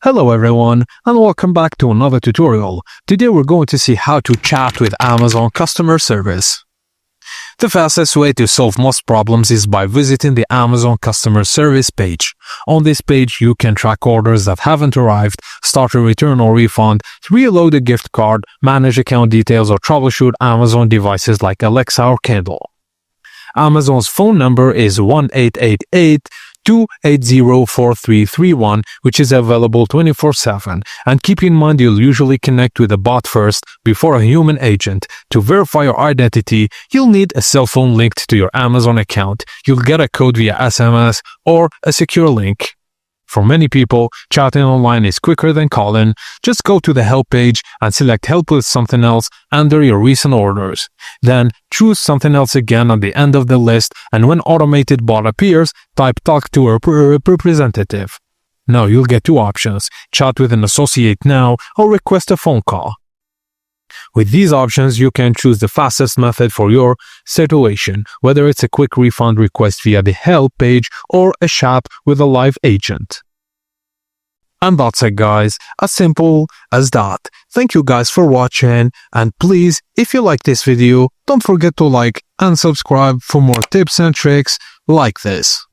Hello everyone, and welcome back to another tutorial. Today we're going to see how to chat with Amazon customer service. The fastest way to solve most problems is by visiting the Amazon customer service page. On this page, you can track orders that haven't arrived, start a return or refund, reload a gift card, manage account details, or troubleshoot Amazon devices like Alexa or Kindle. Amazon's phone number is 1-888-280-4331, which is available 24/7. And keep in mind you'll usually connect with a bot first before a human agent. To verify your identity, you'll need a cell phone linked to your Amazon account. You'll get a code via SMS or a secure link. For many people, chatting online is quicker than calling. Just go to the help page and select help with something else under your recent orders. Then choose something else again at the end of the list, and when automated bot appears, type talk to a representative. Now you'll get two options: chat with an associate now or request a phone call. With these options, you can choose the fastest method for your situation, whether it's a quick refund request via the help page or a chat with a live agent. And that's it, guys, as simple as that. Thank you guys for watching, and please, if you like this video, don't forget to like and subscribe for more tips and tricks like this.